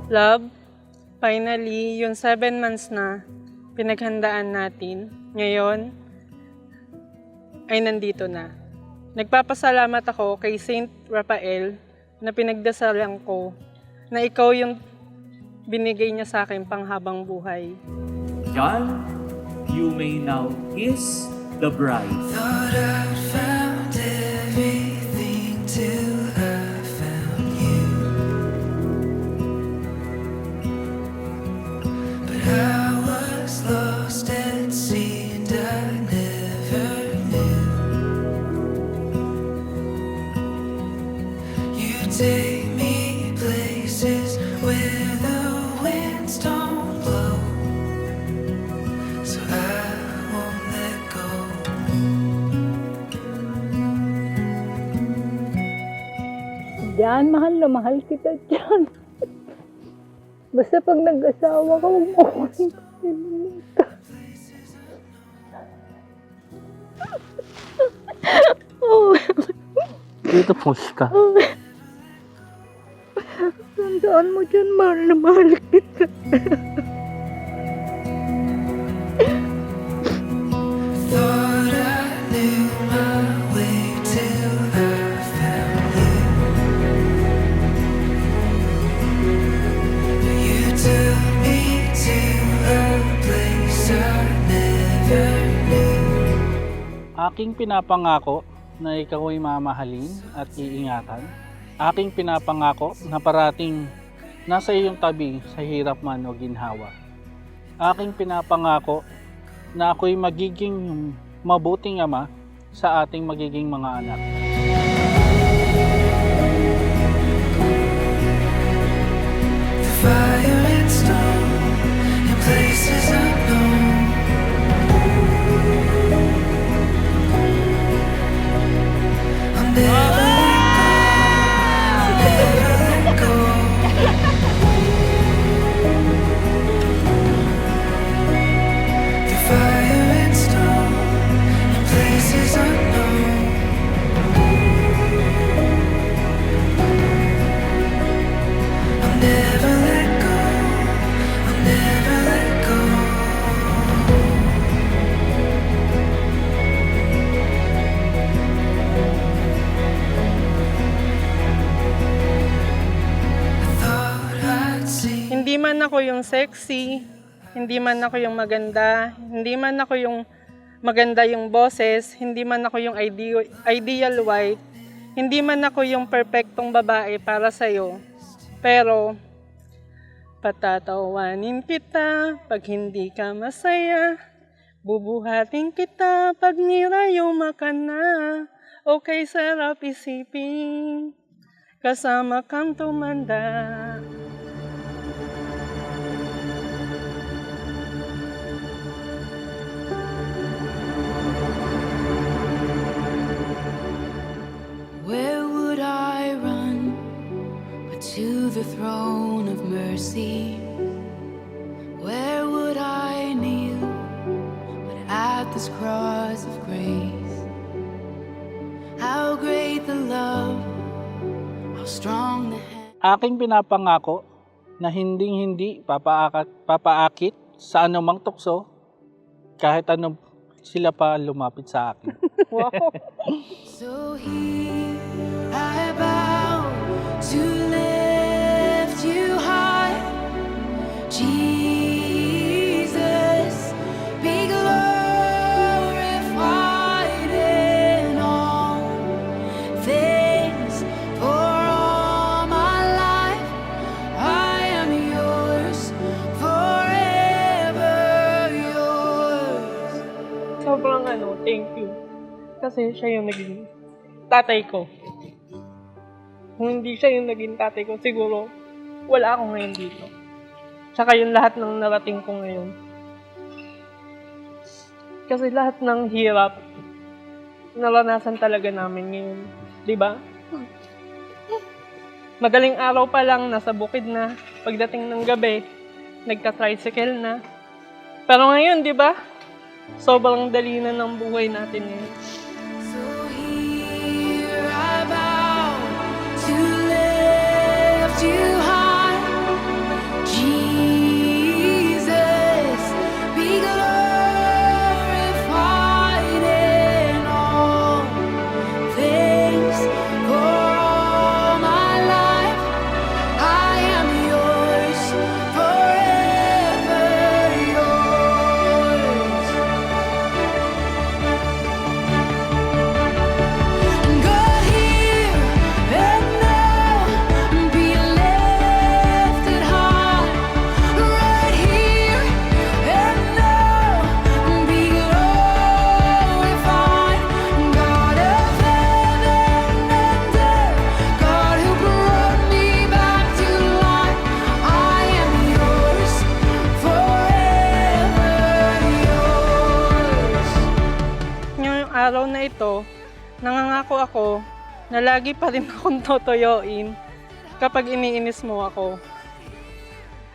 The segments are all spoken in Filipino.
Love, finally, yung 7 months na pinaghandaan natin, ngayon ay nandito na. Nagpapasalamat ako kay Saint Raphael na pinagdasalan ko na ikaw yung binigay niya sa akin panghabang buhay. John, you may now kiss the bride. Thought I'd found everything till I found you. But I was lost at sea and I never knew. You take me places where the winds don't blow, so I won't let go. Diyan, mahal na mahal kita dyan. Basta pag nag-asawa ka, huwag mo akong kalimutan. Oh, Dito push ka. tandaan mo dyan, mahal na mahal kita. Thought I knew my way till I found you. But you took me to a place I never knew. Aking pinapangako na ikaw ay mamahalin at iingatan. Aking pinapangako na parating nasa iyong tabi sa hirap man o ginhawa. Aking pinapangako na ako'y magiging mabuting ama sa ating magiging mga anak. The fire and stone in places unknown. I'll never let go. The fire and stone in places unknown. I'll never let go. I'll never let go. I thought I'd see. Hindi man ako yung sexy, hindi man ako yung maganda, hindi man ako yung maganda yung boses, hindi man ako yung ideal wife, hindi man ako yung perfectong babae para sa'yo. Pero, patatawanin kita pag hindi ka masaya, bubuhatin kita pag nirayuma ka na, okay sarap isipin, kasama kang tumanda. Where would I run but to the throne of mercy? Where would I kneel but at this cross of grace? How great the love, how strong the hand. Aking pinapangako na hinding-hindi papaakit sa anumang tukso kahit anong sila pa lumapit sa akin. Wow! So here I bow to lift you high, Jesus, be glorified in all things. For all my life I am yours, forever yours. Sobrang thank you. Kasi siya yung naging tatay ko. Kung hindi siya yung naging tatay ko, siguro wala ako ngayon dito. Tsaka yung lahat ng narating ko ngayon. Kasi lahat ng hirap, naranasan talaga namin ngayon. Diba? Madaling araw pa lang, nasa bukid na. Pagdating ng gabi, nagka-tricycle na. Pero ngayon, diba? Sobrang dali na ng buhay natin ngayon. So here I bow to lift you high, ito, nangangako ako na lagi pa rin akong totoyoin kapag iniinis mo ako.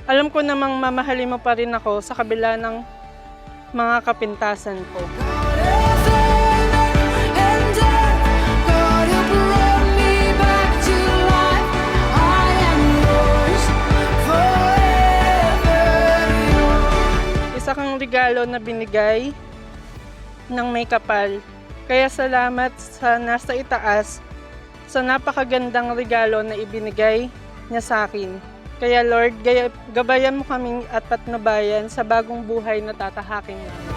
Alam ko namang mamahalin mo pa rin ako sa kabila ng mga kapintasan ko. Isa kang regalo na binigay ng may kapal. Kaya salamat sa nasa itaas sa napakagandang regalo na ibinigay niya sa akin. Kaya Lord, gabayan mo kaming at patnubayan sa bagong buhay na tatahakin namin.